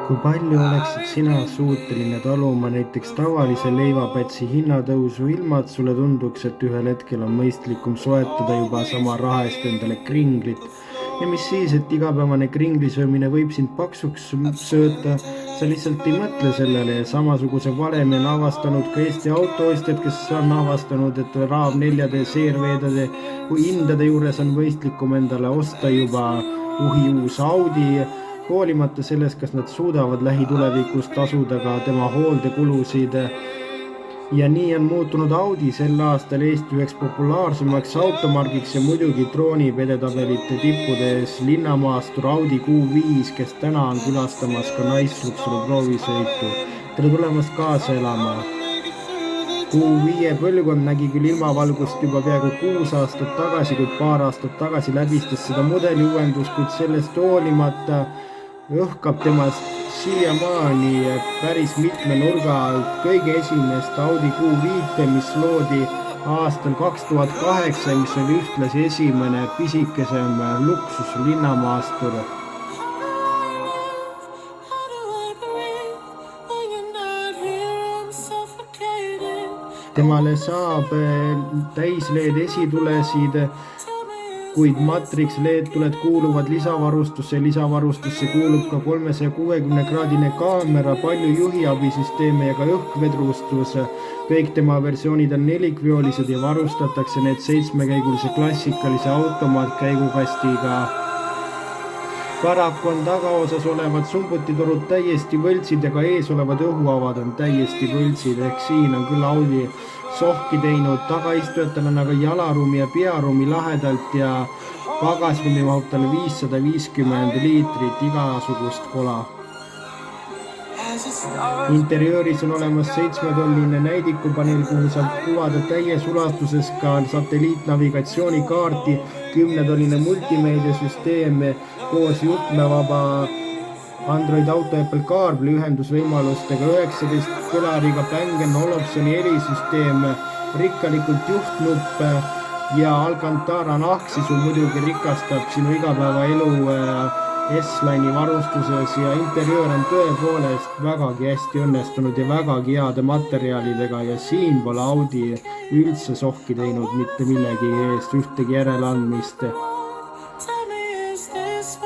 Kui palju oleksid sina suuteline taluma näiteks tavalise leivapätsi hinnatõusu ilma, et sulle tunduks, et ühel hetkel on mõistlikum soetada juba sama raha eest endale kringlit? Ja mis siis, et igapäevane kringlisöömine võib sind paksuks sööta, sa lihtsalt ei mõtle sellele ja samasuguse valemi on avastanud ka Eesti autoostjad, kes on avastanud, et RAV4-de ja CRV-de hindade juures on mõistlikum endale osta juba uus Audi, hoolimata sellest, kas nad suudavad lähitulevikus tasuda ka tema hooldekulusid. Ja nii on muutunud Audi sel aastal Eesti üheks populaarsemaks automargiks ja muidugi troonib edetabelite tippudes linnamaastur Audi Q5, kes täna on külastamas ka Naisluksuri proovisõitu. Tere tulemast kaasa elama! Q5 põlvkond nägi küll ilmavalgust juba peaaegu 6 aastat tagasi, kuid paar aastat tagasi läbistas seda mudeli uuendus, kuid sellest hoolimata õhkab temast siiamaani päris mitme nurga alt kõige esimest Audi Q5, mis loodi aastal 2008, mis oli ühtlasi esimene pisikesem luksus linnamaastur. Temale saab täis-LED esitulesid, kuid Matrix LED-tuled kuuluvad lisavarustusse kuulub ka 360-kraadine kaamera, palju juhiabisüsteeme ja ka õhkvedrustus. Kõik tema versioonid on nelikvjoolised ja varustatakse need 7-käigulise klassikalise automaatkäigukastiga. Paraku on tagaosas olevad sumbutitorud täiesti võltsid ja ka ees olevad õhuavad on täiesti võltsid, ehk siin on küll Audi sohki teinud, tagaistujatel on aga jalaruumi ja pearuumi lahedalt ja pagasruumi mahub talle 550 liitrit igasugust kola. Interiööris on olemas 7-tolline näidikupaneel, kuhu saab kuvada täies ulatuses ka satelliitnavigatsioonikaarti, 10-tolline multimeediasüsteem koos juhtmevaba Android Auto Apple CarPlay ühendusvõimalustega, 19 kõlariga Bang & Olufseni erisüsteem, rikkalikult juhtnupp ja Alcantara nahksisu muidugi rikastab sinu igapäevaelu S-Line'i varustuses ja interjöör on tõepoolest vägagi hästi õnnestunud ja vägagi heade materjalidega ja siin pole Audi üldse sohki teinud mitte millegi eest ühtegi järeleandmist.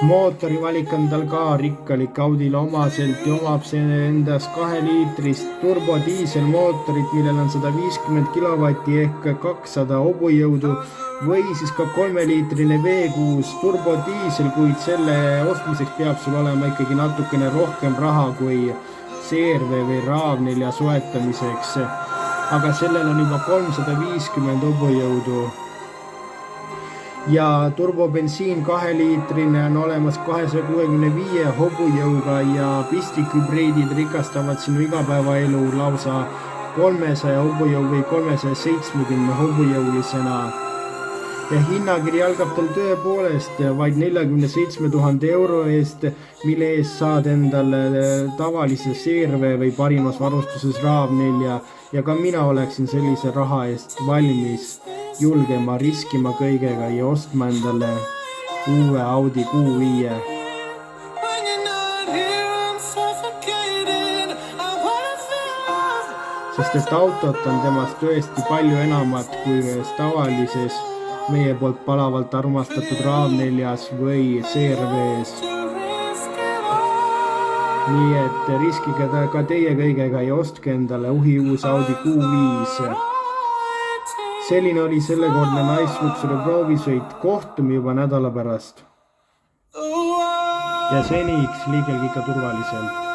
Mootori valik on tal ka rikkalik Audile omaselt ja omab see endas 2-liitrist turbodiiselmootorit, millel on 150 kilovatti ehk 200 hobujõudu või siis ka 3-liitrine V6 turbodiisel, kuid selle ostmiseks peab sul olema ikkagi natukene rohkem raha kui CRV või RAV4 soetamiseks, aga sellel on juba 350 hobujõudu. Ja turbobensiin 2-liitrine on olemas 265 hobujõuga ja pistikhübriidid rikastavad sinu igapäevaelu lausa 300 hobujõu või 370 hobujõulisena. Ja hinnakiri algab tal tõepoolest vaid 47 000 euro eest, mille eest saad endale tavalise CRV või parimas varustuses RAV4 ja ka mina oleksin sellise raha eest valmis julgema riskima kõigega ja ostma endale uue Audi Q5. Sest et autot on temast tõesti palju enamat kui tavalises meie poolt palavalt armastatud RAV4-s või CRV-s. Nii et riskige ka teie kõigega ja ostke endale uus Audi Q5. Selline oli sellekordne Naisluksuri proovisõit, kohtume juba nädala pärast. Ja seniks liigelge ikka turvaliselt.